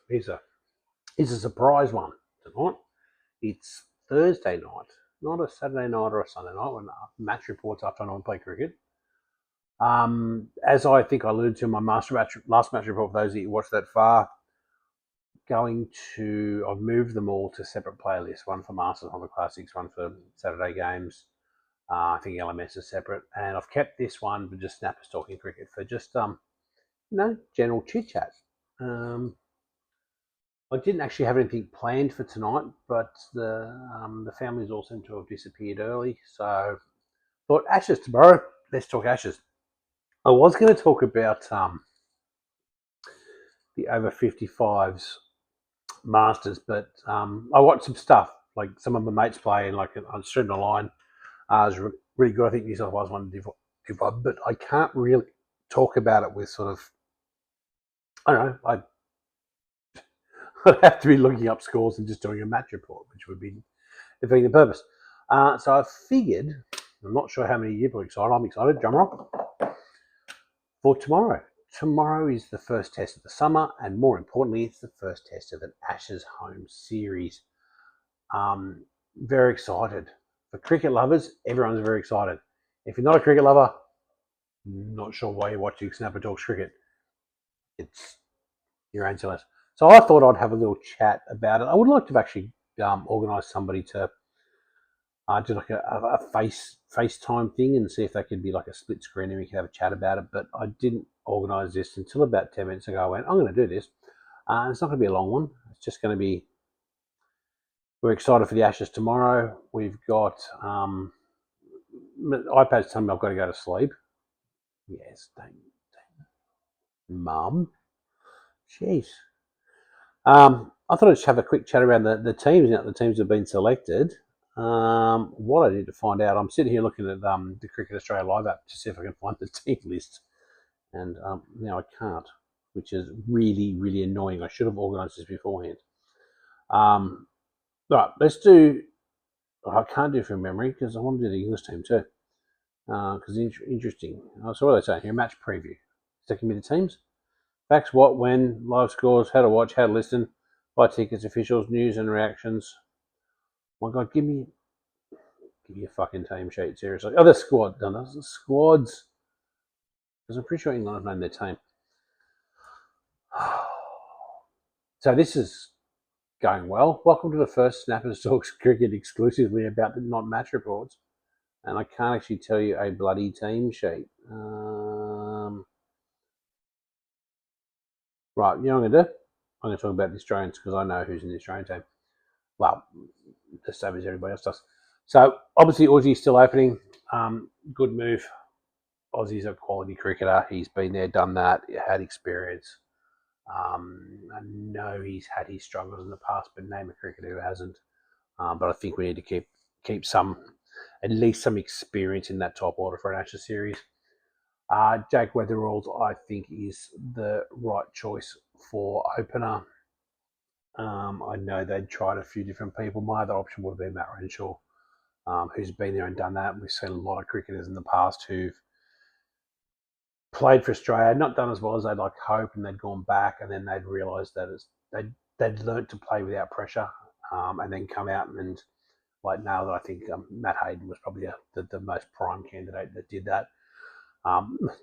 here's a surprise one tonight. It's Thursday night, not a Saturday night or a Sunday night when match reports after I play cricket. As I think I alluded to in my last match report, for those of you who watched that far, I've moved them all to separate playlists, one for Masters, one for Classics, one for Saturday games. I think LMS is separate, and I've kept this one for just Snappers Talking Cricket for just general chit chat. I didn't actually have anything planned for tonight, but the families all seem to have disappeared early, so thought Ashes tomorrow. Let's talk Ashes. I was going to talk about the over 55s Masters, but I watched some stuff like some of my mates play, and like on streaming online. It was really good. I think New South Wales won the Div 1, but I can't really talk about it with sort of, I don't know, I'd have to be looking up scores and just doing a match report, which would be defeating the purpose. So I figured, I'm not sure how many people are excited. I'm excited, drum roll, for tomorrow. Tomorrow is the first test of the summer, and more importantly, it's the first test of an Ashes home series. Very excited. For cricket lovers, everyone's very excited. If you're not a cricket lover, not sure why you're watching Snapper Talks Cricket. It's your own choice. So I thought I'd have a little chat about it. I would like to have actually organise somebody to do like a FaceTime thing and see if they could be like a split screen and we could have a chat about it. But I didn't organise this until about 10 minutes ago. I went, I'm going to do this. It's not going to be a long one. It's just going to be, we're excited for the Ashes tomorrow. We've got iPad's telling me I've got to go to sleep. Yes, Mum. Jeez. I thought I'd just have a quick chat around the teams. Now the teams have been selected. What I need to find out, I'm sitting here looking at the Cricket Australia Live app to see if I can find the team list, and now I can't, which is really, really annoying. I should have organised this beforehand. Right, let's do. I can't do it from memory because I want to do the English team too. Because it's interesting. So what are they saying here? Match preview. Taking me to teams. Facts, what, when, live scores, how to watch, how to listen, buy tickets, officials, news and reactions. Oh my God, give me a fucking team sheet, seriously. Oh, the squad. No, that's the squads. Because I'm pretty sure England have named their team. So this is going well. Welcome to the first Snappers Talks Cricket exclusively about the non-match reports. And I can't actually tell you a bloody team sheet. Right, you know what I'm going to do? I'm going to talk about the Australians because I know who's in the Australian team. Well, the same as everybody else does. So, obviously, Aussie's still opening. Good move. Aussie's a quality cricketer. He's been there, done that, had experience. I know he's had his struggles in the past, but name a cricketer who hasn't. But I think we need to keep at least some experience in that top order for an Ashes series. Jake Weatherald, I think, is the right choice for opener. I know they'd tried a few different people. My other option would have been Matt Renshaw, who's been there and done that. We've seen a lot of cricketers in the past who've played for Australia, not done as well as they'd like hope, and they'd gone back, and then they'd realised that they'd learnt to play without pressure, and then come out and like nailed it. I think Matt Hayden was probably the most prime candidate that did that.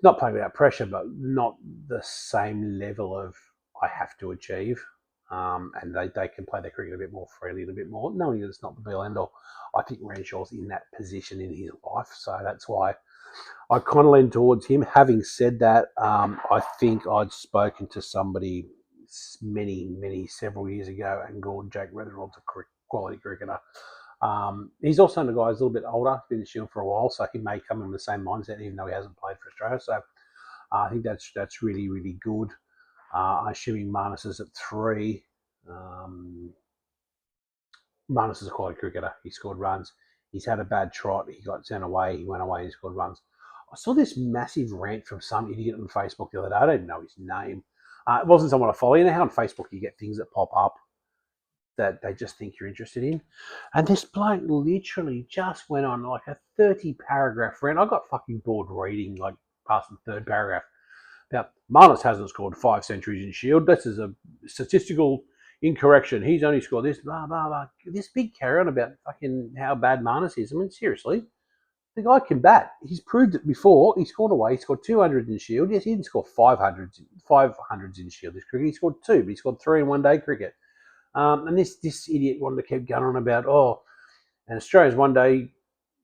Not playing without pressure, but not the same level of I have to achieve. And they can play their cricket a bit more freely and a bit more, knowing that it's not the be all end all. I think Renshaw's in that position in his life, so that's why I kind of lean towards him. Having said that, I think I'd spoken to somebody several years ago and called Jake Weatherald's a quality cricketer. He's also a guy who's a little bit older, been in the Shield for a while, so he may come in the same mindset, even though he hasn't played for Australia. So I think that's really, really good. Assuming Marnus is at 3. Marnus is a quality cricketer. He scored runs. He's had a bad trot. He got sent away. He went away and he scored runs. I saw this massive rant from some idiot on Facebook the other day. I don't know his name. It wasn't someone I follow. You know how on Facebook you get things that pop up that they just think you're interested in? And this bloke literally just went on like a 30-paragraph rant. I got fucking bored reading like past the third paragraph Now, Marnus hasn't scored 5 centuries in Shield. This is a statistical incorrection. He's only scored this, blah, blah, blah. This big carry on about fucking how bad Marnus is. I mean, seriously. The guy can bat. He's proved it before. He scored away. He scored 200 in Shield. Yes, he didn't score 500s in Shield this cricket. He scored 2, but he scored 3 in one-day cricket. And this idiot wanted to keep going on about, and Australia's one-day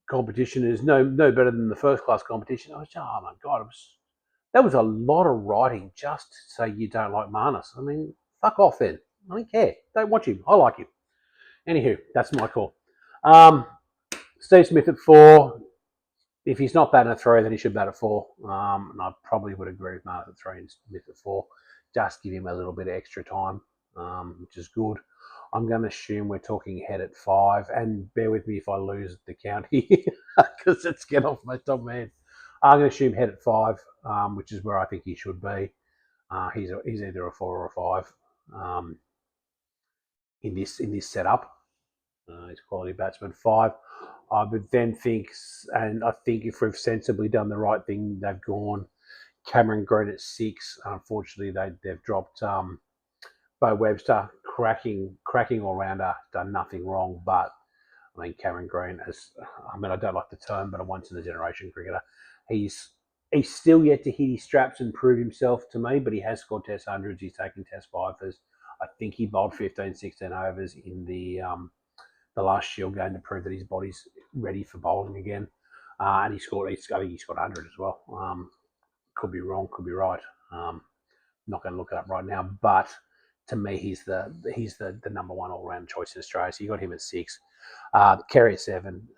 competition is no better than the first-class competition. I was, oh my God, that was a lot of writing just to say you don't like Marnus. I mean, fuck off then. I don't care. Don't watch him. I like him. Anywho, that's my call. Steve Smith at 4. If he's not batting at 3, then he should bat at 4. And I probably would agree with Marnus at 3 and Smith at 4. Just give him a little bit of extra time, which is good. I'm going to assume we're talking Head at 5. And bear with me if I lose the count here, because it's getting off my top of my head. I'm going to assume Head at 5, which is where I think he should be. He's either a 4 or a 5 in this setup. He's quality batsman. 5. I would then think, and I think if we've sensibly done the right thing, they've gone Cameron Green at 6. Unfortunately, they've dropped Bo Webster, cracking all-rounder, done nothing wrong. But, I mean, Cameron Green has, I mean, I don't like the term, but a once-in-a-generation cricketer. He's still yet to hit his straps and prove himself to me, but he has scored Test 100s. He's taken Test 5s. I think he bowled 15, 16 overs in the last Shield game to prove that his body's ready for bowling again. And I think he scored 100 as well. Could be wrong, could be right. Not going to look it up right now, but to me, he's the number 1 all-round choice in Australia. So you got him at 6. Kerry at 7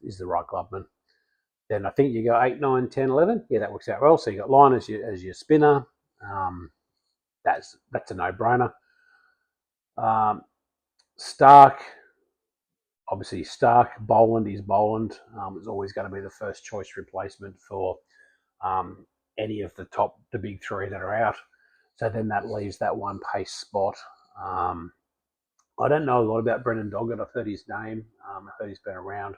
is the right clubman. Then I think you go 8, 9, 10, 11. Yeah, that works out well. So you got Lyon as your spinner. That's a no-brainer. Stark. Obviously, Stark, Boland is Boland. Is always going to be the first choice replacement for any of the big 3 that are out. So then that leaves that one pace spot. I don't know a lot about Brendan Doggett. I've heard his name. I've heard he's been around.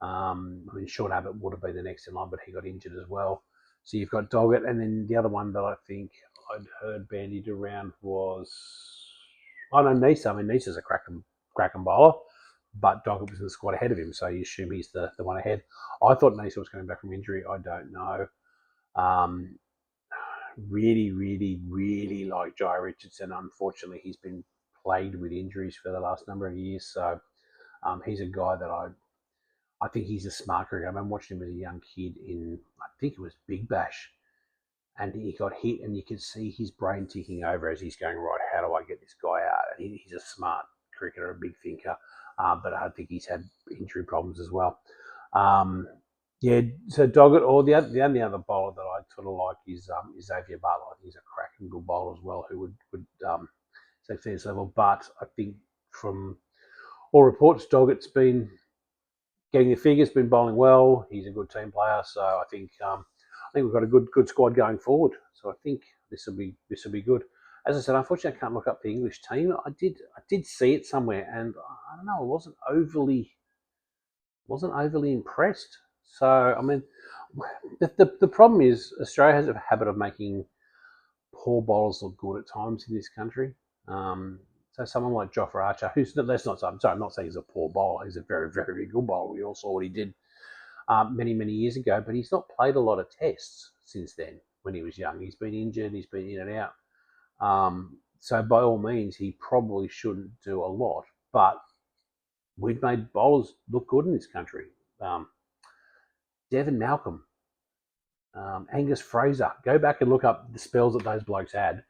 I mean, Sean Abbott would have been the next in line, but he got injured as well. So you've got Doggett, and then the other one that I think I'd heard bandied around was, Neser. I mean, Neser's a cracking bowler, but Doggett was in the squad ahead of him, so you assume he's the one ahead. I thought Neser was coming back from injury. I don't know. Really, really, really like Jai Richardson. Unfortunately, he's been plagued with injuries for the last number of years, so he's a guy that I think he's a smart cricketer. I remember watching him as a young kid in, I think it was Big Bash, and he got hit, and you could see his brain ticking over as he's going, right, how do I get this guy out? And he's a smart cricketer, a big thinker, but I think he's had injury problems as well. So Doggett, or the only other bowler that I sort of like is Xavier Butler. He's a cracking good bowler as well, who would succeed this level. But I think from all reports, Doggett's been getting the figures, been bowling well. He's a good team player, so I think we've got a good squad going forward. So I think this will be good. As I said, unfortunately, I can't look up the English team. I did see it somewhere, and I don't know, I wasn't overly impressed. So I mean, the problem is Australia has a habit of making poor bowlers look good at times in this country. So someone like Jofra Archer, I'm not saying he's a poor bowler. He's a very, very good bowler. We all saw what he did many, many years ago, but he's not played a lot of tests since then when he was young. He's been injured. He's been in and out. So by all means, he probably shouldn't do a lot, but we've made bowlers look good in this country. Devon Malcolm, Angus Fraser. Go back and look up the spells that those blokes had.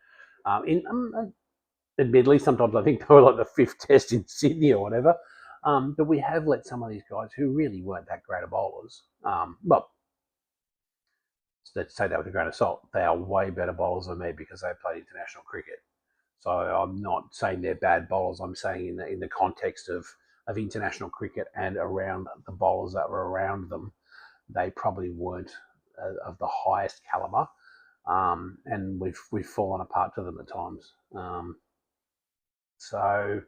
Admittedly, sometimes I think they were like the 5th test in Sydney or whatever. But we have let some of these guys who really weren't that great of bowlers, well, let's take that with a grain of salt. They are way better bowlers than me because they played international cricket. So I'm not saying they're bad bowlers. I'm saying in the context of international cricket and around the bowlers that were around them, they probably weren't of the highest caliber, and we've fallen apart to them at times. So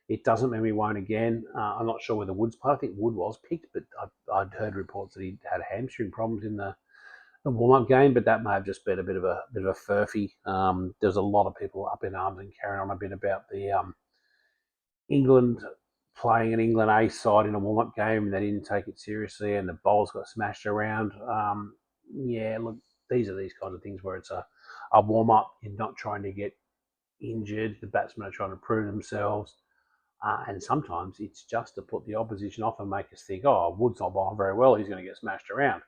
it doesn't mean we won't again. I'm not sure whether Wood's played. I think Wood was picked, but I'd heard reports that he had hamstring problems in the warm-up game, but that may have just been a bit of a furphy. There's a lot of people up in arms and carrying on a bit about the England playing an England A side in a warm-up game, and they didn't take it seriously, and the bowls got smashed around. Yeah, look, these are these kinds of things where it's a warm-up. You're not trying to get injured. The batsmen are trying to prove themselves. And sometimes it's just to put the opposition off and make us think, oh, Wood's not bowling very well, he's going to get smashed around.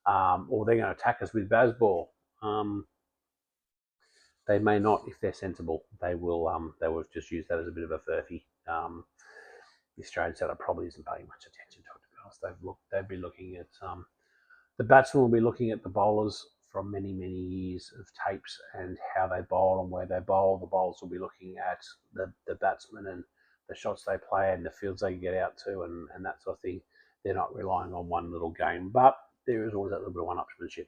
Or they're going to attack us with Bazball. They may not if they're sensible. They will just use that as a bit of a furphy. The Australian setup probably isn't paying much attention to it, to be honest. They'd be looking at the batsmen will be looking at the bowlers from many years of tapes and how they bowl and where they bowl. The bowlers will be looking at the batsmen and the shots they play and the fields they get out to and that sort of thing. They're not relying on one little game, but there is always that little bit of one-upsmanship.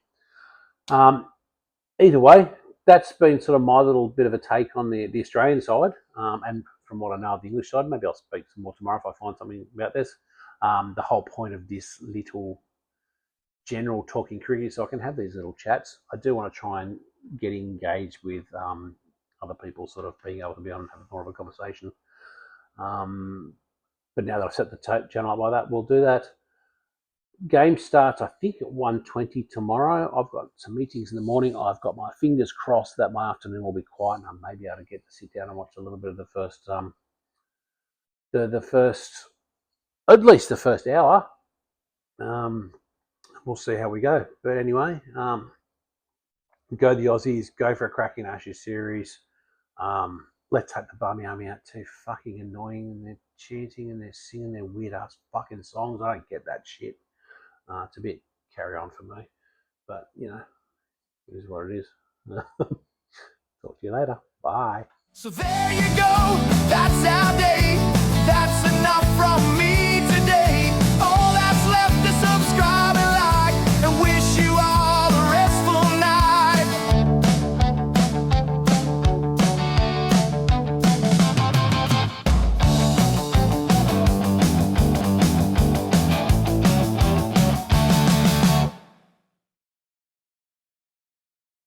Either way, that's been sort of my little bit of a take on the Australian side. And from what I know of the English side, maybe I'll speak some more tomorrow if I find something about this. The whole point of this little general talking cricket so I can have these little chats. I do want to try and get engaged with other people, sort of being able to be on and have more of a conversation. But now that I've set the channel up like that, we'll do that. Game starts, I think, at 1:20 tomorrow. I've got some meetings in the morning. I've got my fingers crossed that my afternoon will be quiet and I may be able to get to sit down and watch a little bit of the first, at least the first hour. We'll see how we go. But anyway, go the Aussies, go for a cracking Ashes series. Let's take the Barmy Army out too. Fucking annoying, and they're chanting and they're singing their weird ass fucking songs. I don't get that shit. It's a bit carry on for me, but you know, it is what it is. Talk to you later. Bye. So there you go. That's our day. That's enough from me.